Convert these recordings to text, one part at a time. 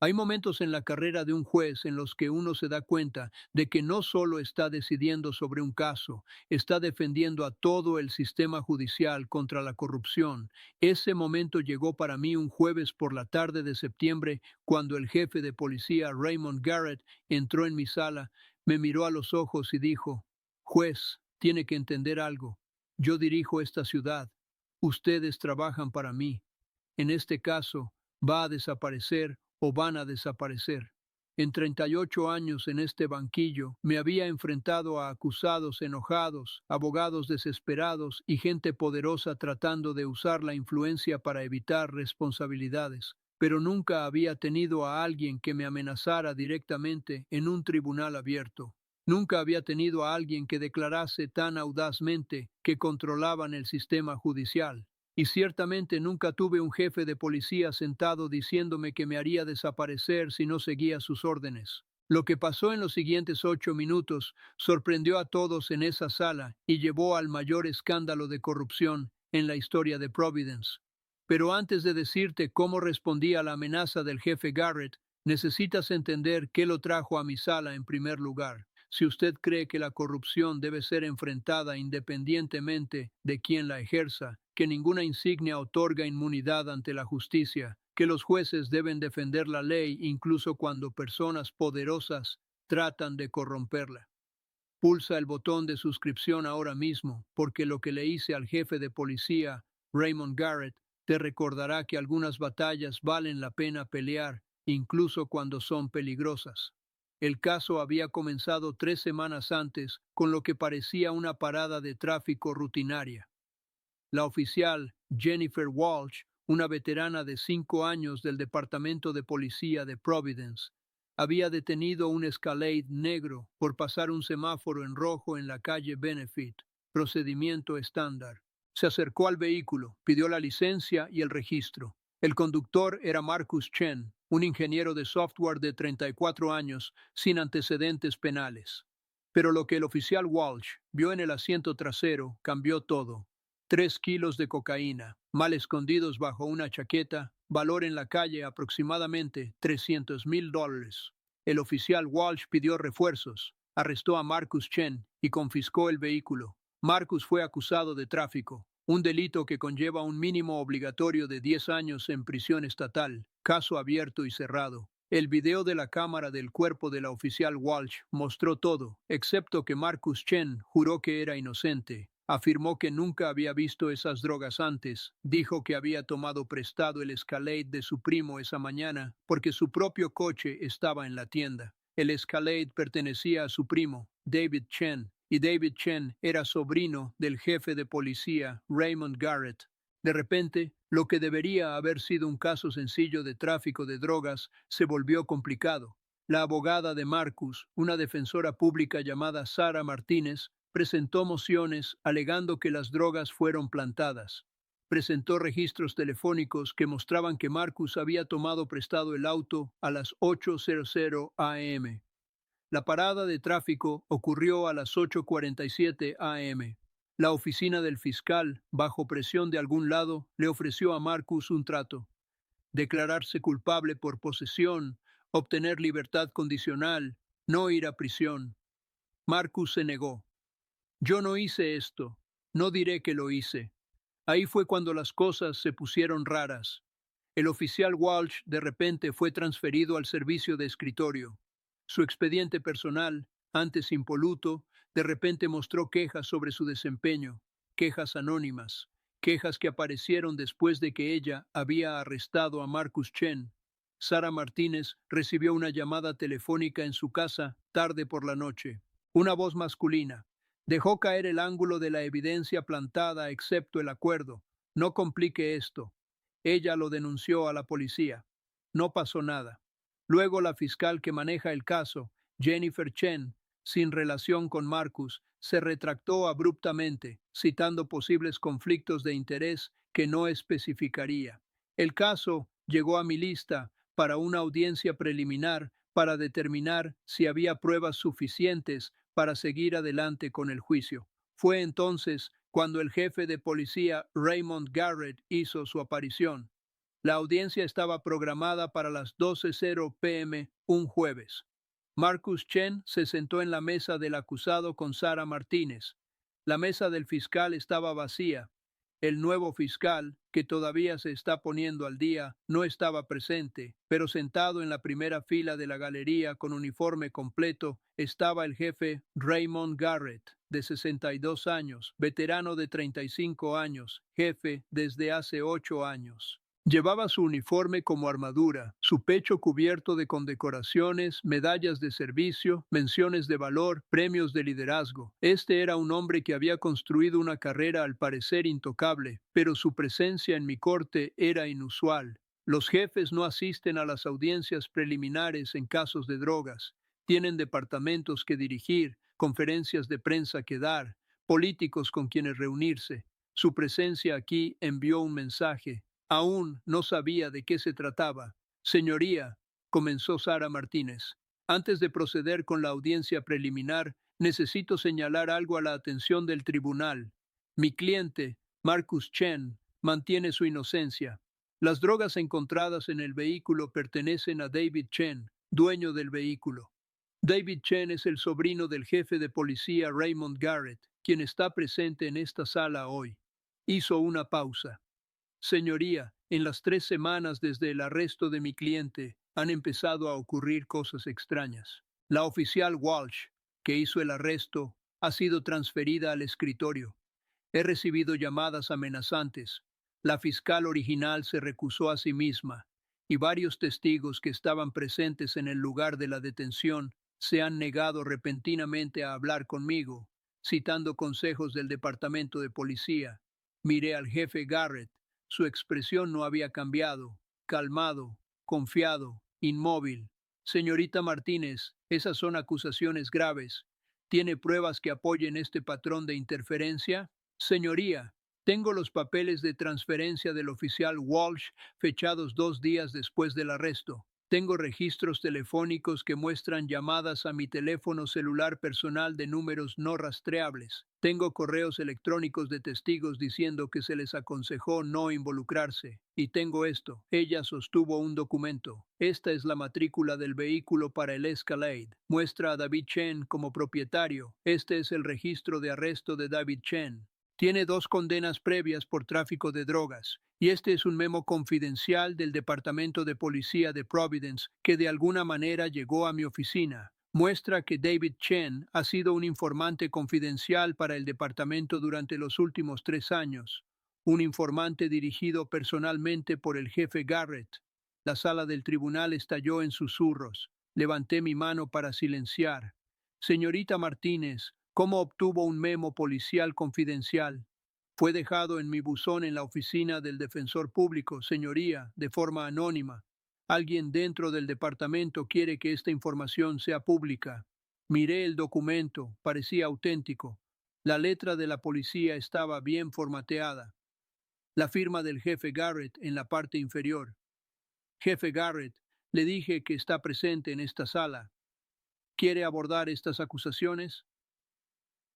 Hay momentos en la carrera de un juez en los que uno se da cuenta de que no solo está decidiendo sobre un caso, está defendiendo a todo el sistema judicial contra la corrupción. Ese momento llegó para mí un jueves por la tarde de septiembre, cuando el jefe de policía Raymond Garrett entró en mi sala, me miró a los ojos y dijo: Juez, tiene que entender algo. Yo dirijo esta ciudad. Ustedes trabajan para mí. En este caso, va a desaparecer o van a desaparecer. En 38 años en este banquillo me había enfrentado a acusados enojados, abogados desesperados y gente poderosa tratando de usar la influencia para evitar responsabilidades, pero nunca había tenido a alguien que me amenazara directamente en un tribunal abierto. Nunca había tenido a alguien que declarase tan audazmente que controlaban el sistema judicial. Y ciertamente nunca tuve un jefe de policía sentado diciéndome que me haría desaparecer si no seguía sus órdenes. Lo que pasó en los siguientes 8 minutos sorprendió a todos en esa sala y llevó al mayor escándalo de corrupción en la historia de Providence. Pero antes de decirte cómo respondí a la amenaza del jefe Garrett, necesitas entender qué lo trajo a mi sala en primer lugar. Si usted cree que la corrupción debe ser enfrentada independientemente de quien la ejerza, que ninguna insignia otorga inmunidad ante la justicia, que los jueces deben defender la ley incluso cuando personas poderosas tratan de corromperla. Pulsa el botón de suscripción ahora mismo, porque lo que le hice al jefe de policía, Raymond Garrett, te recordará que algunas batallas valen la pena pelear, incluso cuando son peligrosas. El caso había comenzado 3 semanas antes, con lo que parecía una parada de tráfico rutinaria. La oficial Jennifer Walsh, una veterana de 5 años del Departamento de Policía de Providence, había detenido un Escalade negro por pasar un semáforo en rojo en la calle Benefit, procedimiento estándar. Se acercó al vehículo, pidió la licencia y el registro. El conductor era Marcus Chen, un ingeniero de software de 34 años, sin antecedentes penales. Pero lo que el oficial Walsh vio en el asiento trasero cambió todo. 3 kilos de cocaína, mal escondidos bajo una chaqueta, valor en la calle aproximadamente $300,000. El oficial Walsh pidió refuerzos, arrestó a Marcus Chen y confiscó el vehículo. Marcus fue acusado de tráfico, un delito que conlleva un mínimo obligatorio de 10 años en prisión estatal, caso abierto y cerrado. El video de la cámara del cuerpo de la oficial Walsh mostró todo, excepto que Marcus Chen juró que era inocente. Afirmó que nunca había visto esas drogas antes. Dijo que había tomado prestado el Escalade de su primo esa mañana porque su propio coche estaba en la tienda. El Escalade pertenecía a su primo, David Chen, y David Chen era sobrino del jefe de policía, Raymond Garrett. De repente, lo que debería haber sido un caso sencillo de tráfico de drogas se volvió complicado. La abogada de Marcus, una defensora pública llamada Sara Martínez, presentó mociones alegando que las drogas fueron plantadas. Presentó registros telefónicos que mostraban que Marcus había tomado prestado el auto a las 8:00 am. La parada de tráfico ocurrió a las 8:47 am. La oficina del fiscal, bajo presión de algún lado, le ofreció a Marcus un trato: declararse culpable por posesión, obtener libertad condicional, no ir a prisión. Marcus se negó. Yo no hice esto, no diré que lo hice. Ahí fue cuando las cosas se pusieron raras. El oficial Walsh de repente fue transferido al servicio de escritorio. Su expediente personal, antes impoluto, de repente mostró quejas sobre su desempeño, quejas anónimas, quejas que aparecieron después de que ella había arrestado a Marcus Chen. Sara Martínez recibió una llamada telefónica en su casa tarde por la noche. Una voz masculina. Dejó caer el ángulo de la evidencia plantada excepto el acuerdo. No complique esto. Ella lo denunció a la policía. No pasó nada. Luego la fiscal que maneja el caso, Jennifer Chen, sin relación con Marcus, se retractó abruptamente, citando posibles conflictos de interés que no especificaría. El caso llegó a mi lista para una audiencia preliminar para determinar si había pruebas suficientes para seguir adelante con el juicio. Fue entonces cuando el jefe de policía Raymond Garrett hizo su aparición. La audiencia estaba programada para las 12:00 p.m. un jueves. Marcus Chen se sentó en la mesa del acusado con Sara Martínez. La mesa del fiscal estaba vacía. El nuevo fiscal, que todavía se está poniendo al día, no estaba presente, pero sentado en la primera fila de la galería con uniforme completo estaba el jefe Raymond Garrett, de 62 años, veterano de 35 años, jefe desde hace 8 años. Llevaba su uniforme como armadura, su pecho cubierto de condecoraciones, medallas de servicio, menciones de valor, premios de liderazgo. Este era un hombre que había construido una carrera al parecer intocable, pero su presencia en mi corte era inusual. Los jefes no asisten a las audiencias preliminares en casos de drogas. Tienen departamentos que dirigir, conferencias de prensa que dar, políticos con quienes reunirse. Su presencia aquí envió un mensaje. Aún no sabía de qué se trataba. Señoría, comenzó Sara Martínez, antes de proceder con la audiencia preliminar, necesito señalar algo a la atención del tribunal. Mi cliente, Marcus Chen, mantiene su inocencia. Las drogas encontradas en el vehículo pertenecen a David Chen, dueño del vehículo. David Chen es el sobrino del jefe de policía Raymond Garrett, quien está presente en esta sala hoy. Hizo una pausa. Señoría, en las 3 semanas desde el arresto de mi cliente han empezado a ocurrir cosas extrañas. La oficial Walsh, que hizo el arresto, ha sido transferida al escritorio. He recibido llamadas amenazantes. La fiscal original se recusó a sí misma y varios testigos que estaban presentes en el lugar de la detención se han negado repentinamente a hablar conmigo, citando consejos del departamento de policía. Miré al jefe Garrett. Su expresión no había cambiado, calmado, confiado, inmóvil. Señorita Martínez, esas son acusaciones graves. ¿Tiene pruebas que apoyen este patrón de interferencia? Señoría, tengo los papeles de transferencia del oficial Walsh fechados 2 días después del arresto. Tengo registros telefónicos que muestran llamadas a mi teléfono celular personal de números no rastreables. Tengo correos electrónicos de testigos diciendo que se les aconsejó no involucrarse. Y tengo esto. Ella sostuvo un documento. Esta es la matrícula del vehículo para el Escalade. Muestra a David Chen como propietario. Este es el registro de arresto de David Chen. Tiene 2 condenas previas por tráfico de drogas. Y este es un memo confidencial del Departamento de Policía de Providence que de alguna manera llegó a mi oficina. Muestra que David Chen ha sido un informante confidencial para el departamento durante los últimos 3 años. Un informante dirigido personalmente por el jefe Garrett. La sala del tribunal estalló en susurros. Levanté mi mano para silenciar. Señorita Martínez, ¿cómo obtuvo un memo policial confidencial? Fue dejado en mi buzón en la oficina del defensor público, señoría, de forma anónima. Alguien dentro del departamento quiere que esta información sea pública. Miré el documento, parecía auténtico. La letra de la policía estaba bien formateada. La firma del jefe Garrett en la parte inferior. Jefe Garrett, le dije que está presente en esta sala. ¿Quiere abordar estas acusaciones?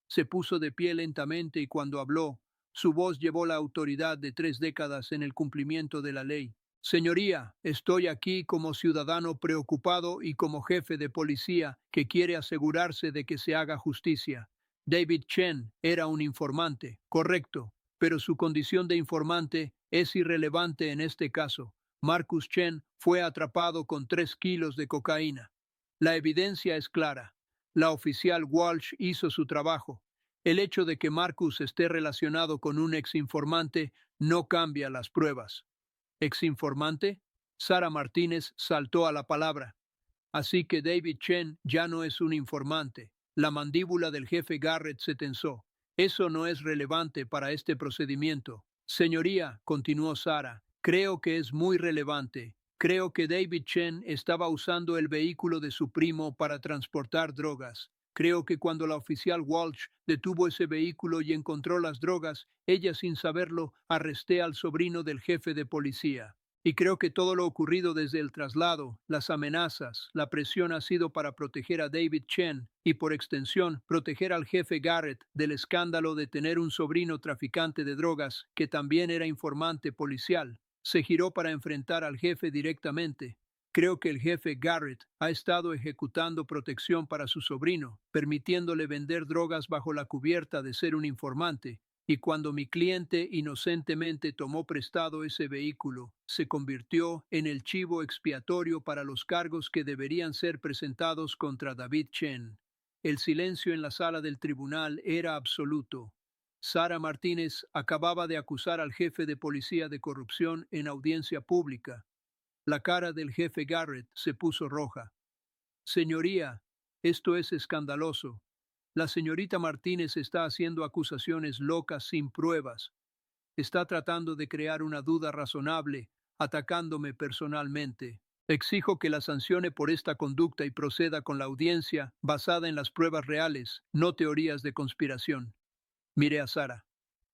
Se puso de pie lentamente y cuando habló, su voz llevó la autoridad de 3 décadas en el cumplimiento de la ley. Señoría, estoy aquí como ciudadano preocupado y como jefe de policía que quiere asegurarse de que se haga justicia. David Chen era un informante, correcto, pero su condición de informante es irrelevante en este caso. Marcus Chen fue atrapado con 3 kilos de cocaína. La evidencia es clara. La oficial Walsh hizo su trabajo. El hecho de que Marcus esté relacionado con un exinformante no cambia las pruebas. ¿Exinformante? Sara Martínez saltó a la palabra. Así que David Chen ya no es un informante. La mandíbula del jefe Garrett se tensó. Eso no es relevante para este procedimiento. Señoría, continuó Sara, creo que es muy relevante. Creo que David Chen estaba usando el vehículo de su primo para transportar drogas. Creo que cuando la oficial Walsh detuvo ese vehículo y encontró las drogas, ella sin saberlo arresté al sobrino del jefe de policía. Y creo que todo lo ocurrido desde el traslado, las amenazas, la presión ha sido para proteger a David Chen y por extensión proteger al jefe Garrett del escándalo de tener un sobrino traficante de drogas que también era informante policial. Se giró para enfrentar al jefe directamente. Creo que el jefe Garrett ha estado ejecutando protección para su sobrino, permitiéndole vender drogas bajo la cubierta de ser un informante, y cuando mi cliente inocentemente tomó prestado ese vehículo, se convirtió en el chivo expiatorio para los cargos que deberían ser presentados contra David Chen. El silencio en la sala del tribunal era absoluto. Sara Martínez acababa de acusar al jefe de policía de corrupción en audiencia pública. La cara del jefe Garrett se puso roja. Señoría, esto es escandaloso. La señorita Martínez está haciendo acusaciones locas sin pruebas. Está tratando de crear una duda razonable, atacándome personalmente. Exijo que la sancione por esta conducta y proceda con la audiencia basada en las pruebas reales, no teorías de conspiración. Miré a Sara.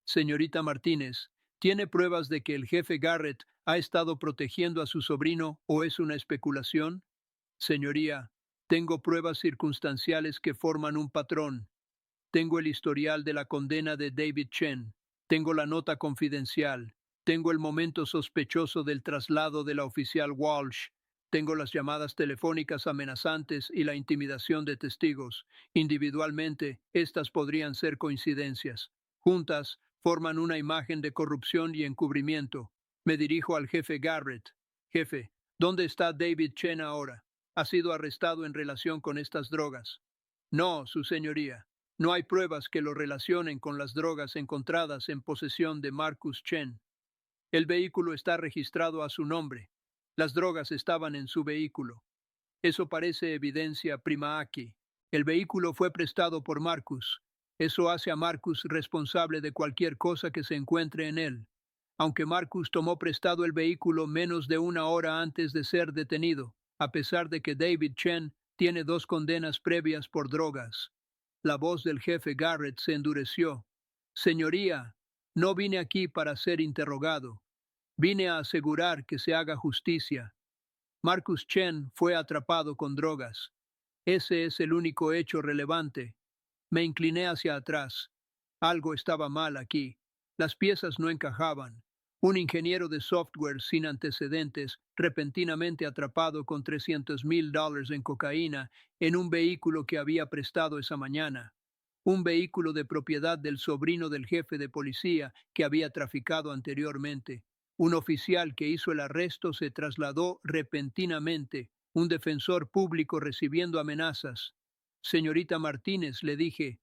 Señorita Martínez, ¿tiene pruebas de que el jefe Garrett ha estado protegiendo a su sobrino o es una especulación? Señoría, tengo pruebas circunstanciales que forman un patrón. Tengo el historial de la condena de David Chen. Tengo la nota confidencial. Tengo el momento sospechoso del traslado de la oficial Walsh. Tengo las llamadas telefónicas amenazantes y la intimidación de testigos. Individualmente, estas podrían ser coincidencias. Juntas, forman una imagen de corrupción y encubrimiento. Me dirijo al jefe Garrett. Jefe, ¿dónde está David Chen ahora? ¿Ha sido arrestado en relación con estas drogas? No, su señoría. No hay pruebas que lo relacionen con las drogas encontradas en posesión de Marcus Chen. El vehículo está registrado a su nombre. Las drogas estaban en su vehículo. Eso parece evidencia prima aquí. El vehículo fue prestado por Marcus. Eso hace a Marcus responsable de cualquier cosa que se encuentre en él. Aunque Marcus tomó prestado el vehículo menos de una hora antes de ser detenido, a pesar de que David Chen tiene 2 condenas previas por drogas. La voz del jefe Garrett se endureció. Señoría, no vine aquí para ser interrogado. Vine a asegurar que se haga justicia. Marcus Chen fue atrapado con drogas. Ese es el único hecho relevante. Me incliné hacia atrás. Algo estaba mal aquí. Las piezas no encajaban. Un ingeniero de software sin antecedentes, repentinamente atrapado con $300,000 en cocaína en un vehículo que había prestado esa mañana. Un vehículo de propiedad del sobrino del jefe de policía que había traficado anteriormente. Un oficial que hizo el arresto se trasladó repentinamente. Un defensor público recibiendo amenazas. Señorita Martínez, le dije,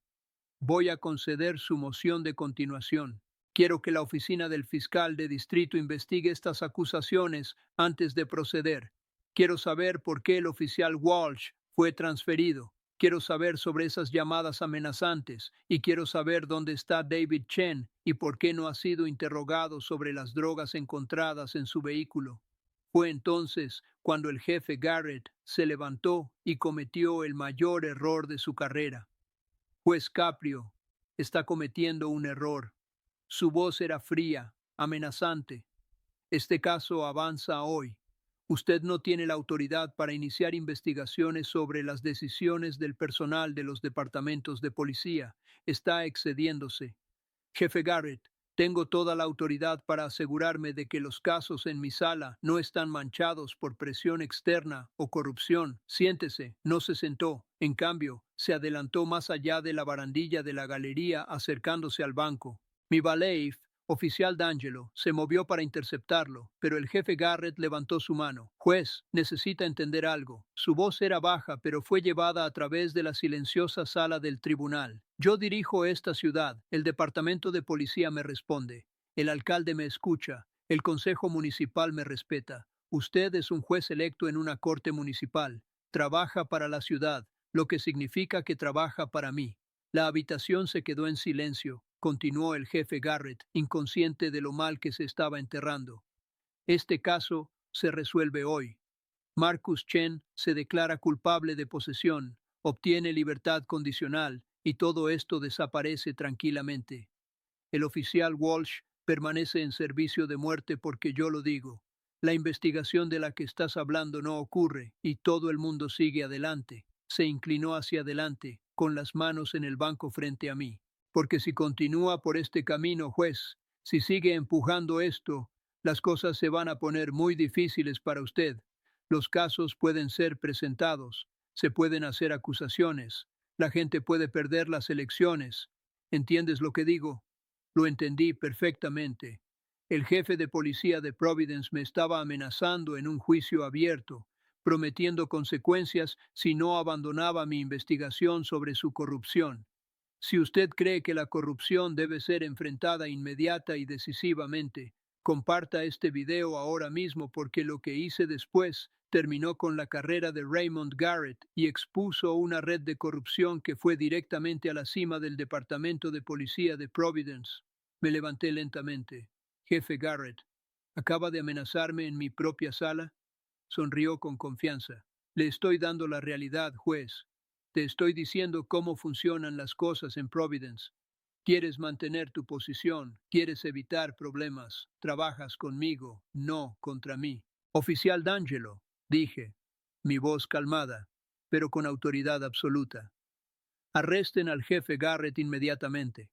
voy a conceder su moción de continuación. Quiero que la oficina del fiscal de distrito investigue estas acusaciones antes de proceder. Quiero saber por qué el oficial Walsh fue transferido. Quiero saber sobre esas llamadas amenazantes y quiero saber dónde está David Chen y por qué no ha sido interrogado sobre las drogas encontradas en su vehículo. Fue entonces cuando el jefe Garrett se levantó y cometió el mayor error de su carrera. Juez Caprio está cometiendo un error. Su voz era fría, amenazante. Este caso avanza hoy. Usted no tiene la autoridad para iniciar investigaciones sobre las decisiones del personal de los departamentos de policía. Está excediéndose. Jefe Garrett, tengo toda la autoridad para asegurarme de que los casos en mi sala no están manchados por presión externa o corrupción. Siéntese, no se sentó. En cambio, se adelantó más allá de la barandilla de la galería acercándose al banco. Mi valet, oficial D'Angelo, se movió para interceptarlo, pero el jefe Garrett levantó su mano. Juez, necesita entender algo. Su voz era baja, pero fue llevada a través de la silenciosa sala del tribunal. Yo dirijo esta ciudad. El departamento de policía me responde. El alcalde me escucha. El consejo municipal me respeta. Usted es un juez electo en una corte municipal. Trabaja para la ciudad, lo que significa que trabaja para mí. La habitación se quedó en silencio. Continuó el jefe Garrett, inconsciente de lo mal que se estaba enterrando. Este caso se resuelve hoy. Marcus Chen se declara culpable de posesión, obtiene libertad condicional y todo esto desaparece tranquilamente. El oficial Walsh permanece en servicio de muerte porque yo lo digo. La investigación de la que estás hablando no ocurre y todo el mundo sigue adelante. Se inclinó hacia adelante, con las manos en el banco frente a mí. Porque si continúa por este camino, juez, si sigue empujando esto, Las cosas se van a poner muy difíciles para usted. Los casos pueden ser presentados, se pueden hacer acusaciones, la gente puede perder las elecciones. ¿Entiendes lo que digo? Lo entendí perfectamente. El jefe de policía de Providence me estaba amenazando en un juicio abierto, prometiendo consecuencias si no abandonaba mi investigación sobre su corrupción. Si usted cree que la corrupción debe ser enfrentada inmediata y decisivamente, comparta este video ahora mismo porque lo que hice después terminó con la carrera de Raymond Garrett y expuso una red de corrupción que fue directamente a la cima del Departamento de Policía de Providence. Me levanté lentamente. Jefe Garrett, ¿acaba de amenazarme en mi propia sala? Sonrió con confianza. Le estoy dando la realidad, juez. Te estoy diciendo cómo funcionan las cosas en Providence. Quieres mantener tu posición, quieres evitar problemas, trabajas conmigo, no contra mí. Oficial D'Angelo, dije, mi voz calmada, pero con autoridad absoluta. Arresten al jefe Garrett inmediatamente.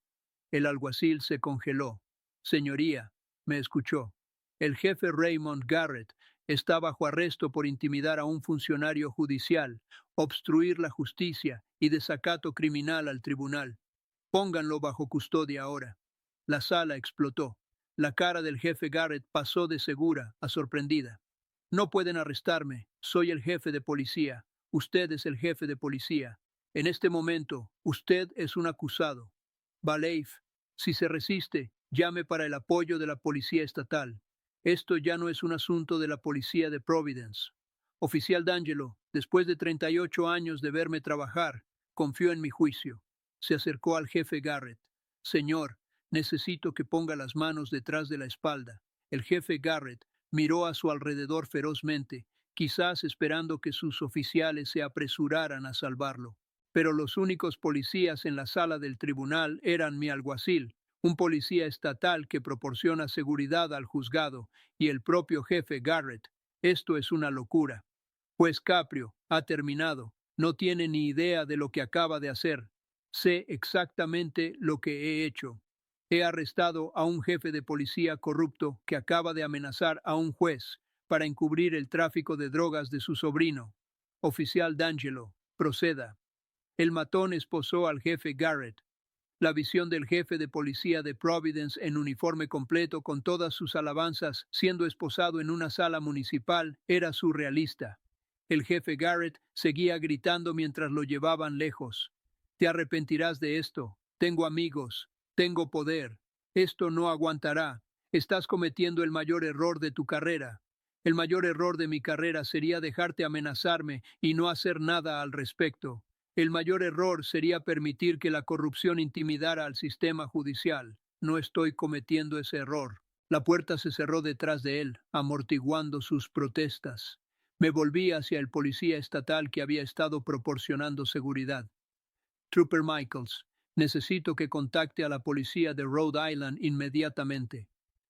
El alguacil se congeló. Señoría, me escuchó. El jefe Raymond Garrett está bajo arresto por intimidar a un funcionario judicial, obstruir la justicia y desacato criminal al tribunal. Pónganlo bajo custodia ahora. La sala explotó. La cara del jefe Garrett pasó de segura a sorprendida. No pueden arrestarme. Soy el jefe de policía. Usted es el jefe de policía. En este momento, usted es un acusado. Baleif, si se resiste, llame para el apoyo de la policía estatal. Esto ya no es un asunto de la policía de Providence. Oficial D'Angelo, después de 38 años de verme trabajar, confió en mi juicio. Se acercó al jefe Garrett. Señor, necesito que ponga las manos detrás de la espalda. El jefe Garrett miró a su alrededor ferozmente, quizás esperando que sus oficiales se apresuraran a salvarlo. Pero los únicos policías en la sala del tribunal eran mi alguacil, un policía estatal que proporciona seguridad al juzgado, y el propio jefe Garrett. Esto es una locura. Pues Caprio ha terminado. No tiene ni idea de lo que acaba de hacer. Sé exactamente lo que he hecho. He arrestado a un jefe de policía corrupto que acaba de amenazar a un juez para encubrir el tráfico de drogas de su sobrino. Oficial D'Angelo, proceda. El matón esposó al jefe Garrett. La visión del jefe de policía de Providence en uniforme completo con todas sus alabanzas siendo esposado en una sala municipal era surrealista. El jefe Garrett seguía gritando mientras lo llevaban lejos. Te arrepentirás de esto. Tengo amigos. Tengo poder. Esto no aguantará. Estás cometiendo el mayor error de tu carrera. El mayor error de mi carrera sería dejarte amenazarme y no hacer nada al respecto. El mayor error sería permitir que la corrupción intimidara al sistema judicial. No estoy cometiendo ese error. La puerta se cerró detrás de él, amortiguando sus protestas. Me volví hacia el policía estatal que había estado proporcionando seguridad. Trooper Michaels, necesito que contacte a la policía de Rhode Island inmediatamente.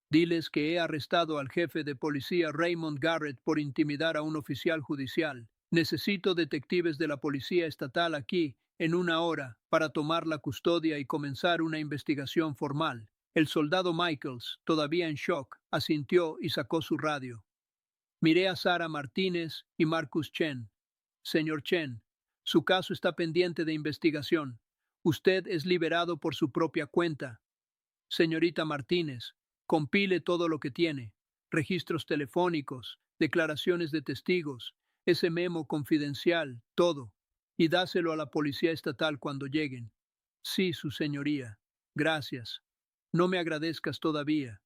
Diles que he arrestado al jefe de policía Raymond Garrett por intimidar a un oficial judicial. Necesito detectives de la policía estatal aquí, en una hora, para tomar la custodia y comenzar una investigación formal. El soldado Michaels, todavía en shock, asintió y sacó su radio. Miré a Sara Martínez y Marcus Chen. Señor Chen, su caso está pendiente de investigación. Usted es liberado por su propia cuenta. Señorita Martínez, compile todo lo que tiene. Registros telefónicos, declaraciones de testigos, ese memo confidencial, todo. Y dáselo a la policía estatal cuando lleguen. Sí, su señoría. Gracias. No me agradezcas todavía.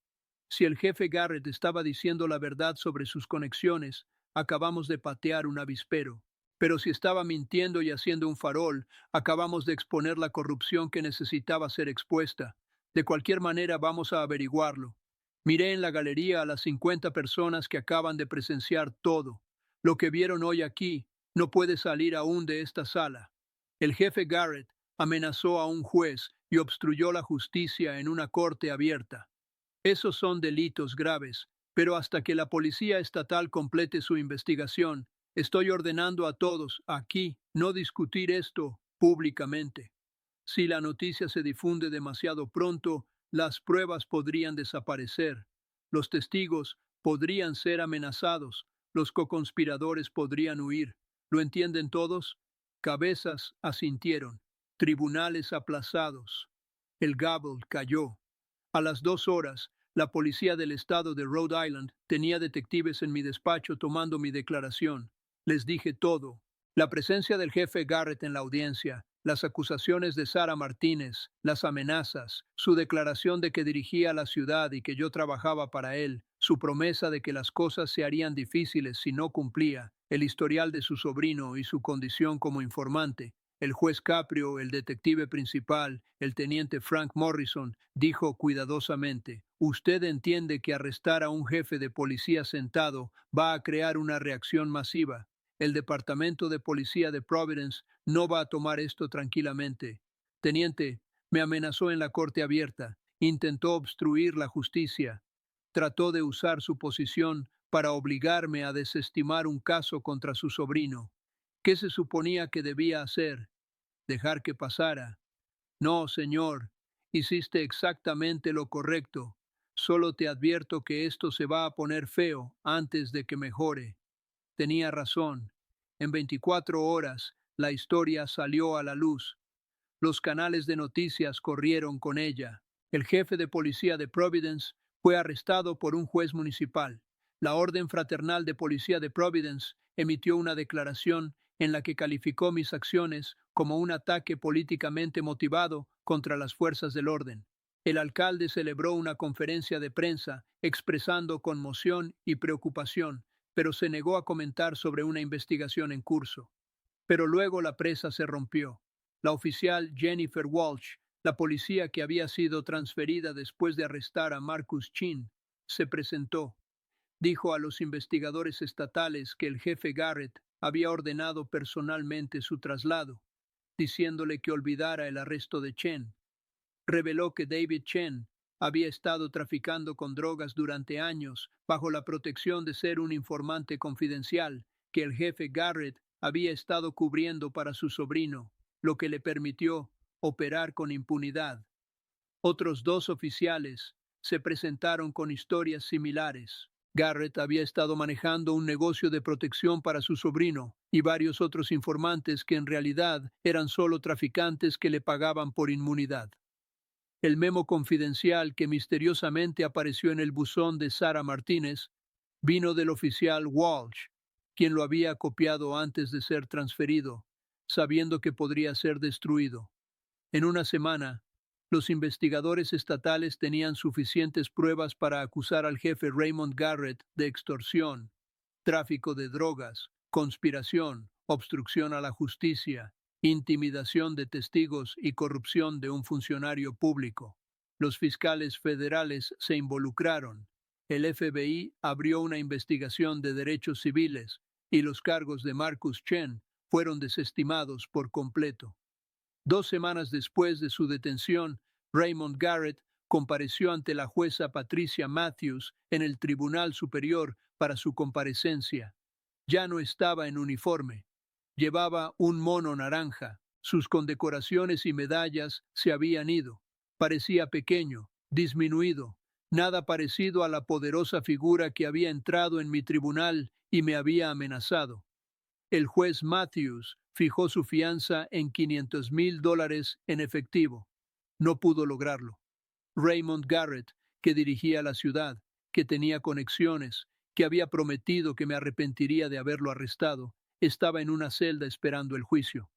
Si el jefe Garrett estaba diciendo la verdad sobre sus conexiones, acabamos de patear un avispero. Pero si estaba mintiendo y haciendo un farol, acabamos de exponer la corrupción que necesitaba ser expuesta. De cualquier manera vamos a averiguarlo. Miré en la galería a las 50 personas que acaban de presenciar todo. Lo que vieron hoy aquí no puede salir aún de esta sala. El jefe Garrett amenazó a un juez y obstruyó la justicia en una corte abierta. Esos son delitos graves, pero hasta que la policía estatal complete su investigación, estoy ordenando a todos aquí no discutir esto públicamente. Si la noticia se difunde demasiado pronto, las pruebas podrían desaparecer. Los testigos podrían ser amenazados, los coconspiradores podrían huir. ¿Lo entienden todos? Cabezas asintieron, tribunales aplazados. El gavel cayó. A las 2 horas, la policía del estado de Rhode Island tenía detectives en mi despacho tomando mi declaración. Les dije todo. La presencia del jefe Garrett en la audiencia, las acusaciones de Sara Martínez, las amenazas, su declaración de que dirigía la ciudad y que yo trabajaba para él, su promesa de que las cosas se harían difíciles si no cumplía, el historial de su sobrino y su condición como informante. El juez Caprio, el detective principal, el teniente Frank Morrison, dijo cuidadosamente: «Usted entiende que arrestar a un jefe de policía sentado va a crear una reacción masiva. El Departamento de Policía de Providence no va a tomar esto tranquilamente. Teniente, me amenazó en la corte abierta, intentó obstruir la justicia, trató de usar su posición para obligarme a desestimar un caso contra su sobrino. ¿Qué se suponía que debía hacer? ¿Dejar que pasara? No, señor, hiciste exactamente lo correcto. Solo te advierto que esto se va a poner feo antes de que mejore». Tenía razón. En 24 horas, la historia salió a la luz. Los canales de noticias corrieron con ella. El jefe de policía de Providence fue arrestado por un juez municipal. La Orden Fraternal de Policía de Providence emitió una declaración en la que calificó mis acciones como un ataque políticamente motivado contra las fuerzas del orden. El alcalde celebró una conferencia de prensa expresando conmoción y preocupación, pero se negó a comentar sobre una investigación en curso. Pero luego la presa se rompió. La oficial Jennifer Walsh, la policía que había sido transferida después de arrestar a Marcus Chin, se presentó. Dijo a los investigadores estatales que el jefe Garrett había ordenado personalmente su traslado, diciéndole que olvidara el arresto de Chen. Reveló que David Chen había estado traficando con drogas durante años bajo la protección de ser un informante confidencial que el jefe Garrett había estado cubriendo para su sobrino, lo que le permitió operar con impunidad. Otros 2 oficiales se presentaron con historias similares. Garrett había estado manejando un negocio de protección para su sobrino y varios otros informantes que en realidad eran solo traficantes que le pagaban por inmunidad. El memo confidencial que misteriosamente apareció en el buzón de Sara Martínez vino del oficial Walsh, quien lo había copiado antes de ser transferido, sabiendo que podría ser destruido. En una semana, los investigadores estatales tenían suficientes pruebas para acusar al jefe Raymond Garrett de extorsión, tráfico de drogas, conspiración, obstrucción a la justicia, intimidación de testigos y corrupción de un funcionario público. Los fiscales federales se involucraron. El FBI abrió una investigación de derechos civiles y los cargos de Marcus Chen fueron desestimados por completo. 2 semanas después de su detención, Raymond Garrett compareció ante la jueza Patricia Matthews en el Tribunal Superior para su comparecencia. Ya no estaba en uniforme. Llevaba un mono naranja. Sus condecoraciones y medallas se habían ido. Parecía pequeño, disminuido, nada parecido a la poderosa figura que había entrado en mi tribunal y me había amenazado. El juez Matthews fijó su fianza en $500,000 en efectivo. No pudo lograrlo. Raymond Garrett, que dirigía la ciudad, que tenía conexiones, que había prometido que me arrepentiría de haberlo arrestado, estaba en una celda esperando el juicio.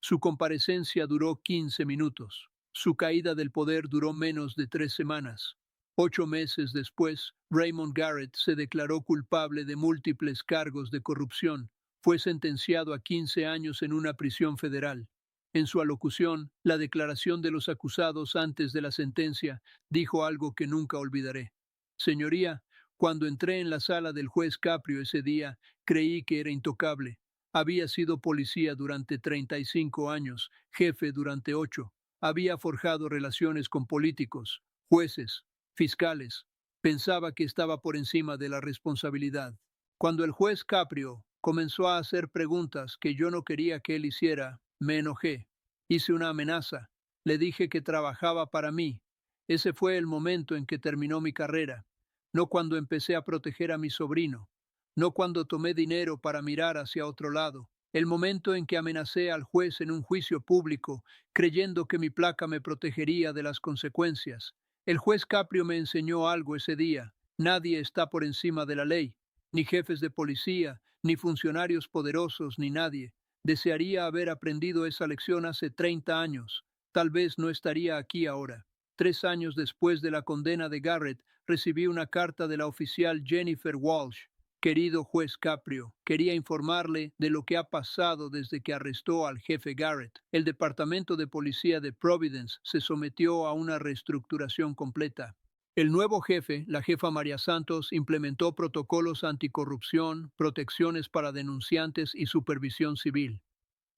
Su comparecencia duró 15 minutos. Su caída del poder duró menos de 3 semanas. 8 meses después, Raymond Garrett se declaró culpable de múltiples cargos de corrupción. Fue sentenciado a 15 años en una prisión federal. En su alocución, la declaración de los acusados antes de la sentencia, dijo algo que nunca olvidaré. Señoría, cuando entré en la sala del juez Caprio ese día, creí que era intocable. Había sido policía durante 35 años, jefe durante 8. Había forjado relaciones con políticos, jueces, fiscales. Pensaba que estaba por encima de la responsabilidad. Cuando el juez Caprio comenzó a hacer preguntas que yo no quería que él hiciera, me enojé. Hice una amenaza. Le dije que trabajaba para mí. Ese fue el momento en que terminó mi carrera. no cuando empecé a proteger a mi sobrino, no cuando tomé dinero para mirar hacia otro lado. El momento en que amenacé al juez en un juicio público, creyendo que mi placa me protegería de las consecuencias. El juez Caprio me enseñó algo ese día. Nadie está por encima de la ley, ni jefes de policía, ni funcionarios poderosos, ni nadie. Desearía haber aprendido esa lección hace 30 años. Tal vez no estaría aquí ahora. 3 años después de la condena de Garrett, recibí una carta de la oficial Jennifer Walsh. Querido juez Caprio, quería informarle de lo que ha pasado desde que arrestó al jefe Garrett. El Departamento de Policía de Providence se sometió a una reestructuración completa. El nuevo jefe, la jefa María Santos, implementó protocolos anticorrupción, protecciones para denunciantes y supervisión civil.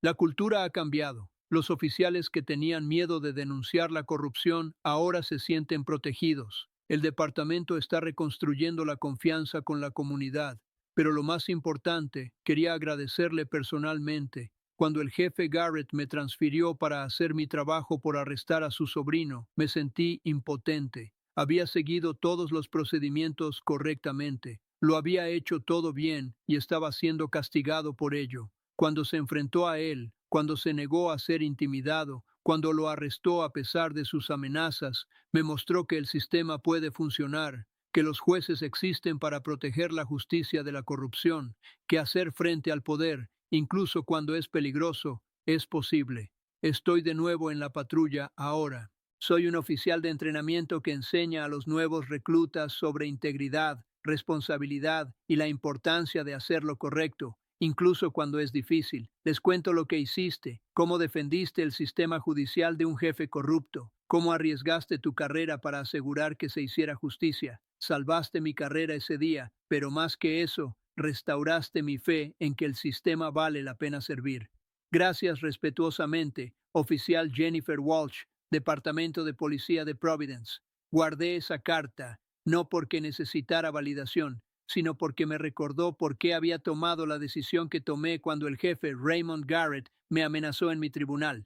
La cultura ha cambiado. Los oficiales que tenían miedo de denunciar la corrupción ahora se sienten protegidos. El departamento está reconstruyendo la confianza con la comunidad. Pero lo más importante, quería agradecerle personalmente. Cuando el jefe Garrett me transfirió para hacer mi trabajo por arrestar a su sobrino, me sentí impotente. Había seguido todos los procedimientos correctamente. Lo había hecho todo bien y estaba siendo castigado por ello. Cuando se enfrentó a él, cuando se negó a ser intimidado, cuando lo arrestó a pesar de sus amenazas, me mostró que el sistema puede funcionar, que los jueces existen para proteger la justicia de la corrupción, que hacer frente al poder, incluso cuando es peligroso, es posible. Estoy de nuevo en la patrulla ahora. Soy un oficial de entrenamiento que enseña a los nuevos reclutas sobre integridad, responsabilidad y la importancia de hacer lo correcto, incluso cuando es difícil. Les cuento lo que hiciste, cómo defendiste el sistema judicial de un jefe corrupto, cómo arriesgaste tu carrera para asegurar que se hiciera justicia. Salvaste mi carrera ese día, pero más que eso, restauraste mi fe en que el sistema vale la pena servir. Gracias respetuosamente, oficial Jennifer Walsh, Departamento de Policía de Providence. Guardé esa carta, no porque necesitara validación, sino porque me recordó por qué había tomado la decisión que tomé cuando el jefe Raymond Garrett me amenazó en mi tribunal.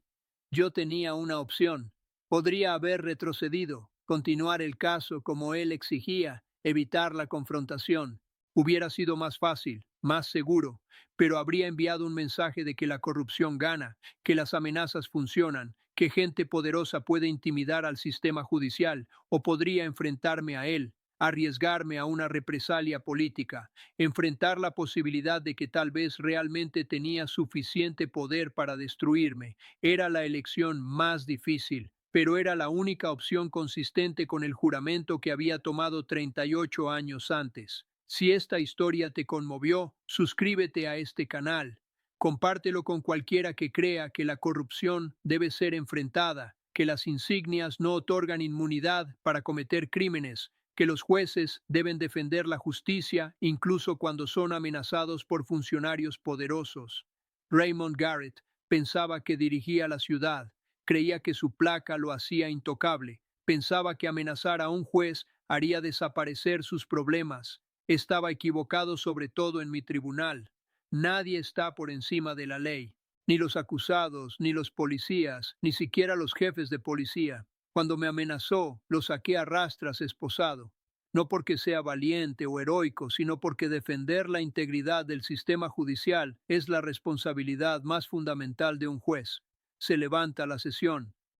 Yo tenía una opción. Podría haber retrocedido, continuar el caso como él exigía, evitar la confrontación. Hubiera sido más fácil, más seguro, pero habría enviado un mensaje de que la corrupción gana, que las amenazas funcionan, que gente poderosa puede intimidar al sistema judicial o podría enfrentarme a él, arriesgarme a una represalia política, enfrentar la posibilidad de que tal vez realmente tenía suficiente poder para destruirme. Era la elección más difícil, pero era la única opción consistente con el juramento que había tomado 38 años antes. Si esta historia te conmovió, suscríbete a este canal. Compártelo con cualquiera que crea que la corrupción debe ser enfrentada, que las insignias no otorgan inmunidad para cometer crímenes, que los jueces deben defender la justicia incluso cuando son amenazados por funcionarios poderosos. Raymond Garrett pensaba que dirigía la ciudad, creía que su placa lo hacía intocable, pensaba que amenazar a un juez haría desaparecer sus problemas. Estaba equivocado sobre todo en mi tribunal. Nadie está por encima de la ley, ni los acusados, ni los policías, ni siquiera los jefes de policía. Cuando me amenazó, lo saqué a rastras esposado, no porque sea valiente o heroico, sino porque defender la integridad del sistema judicial es la responsabilidad más fundamental de un juez. Se levanta la sesión.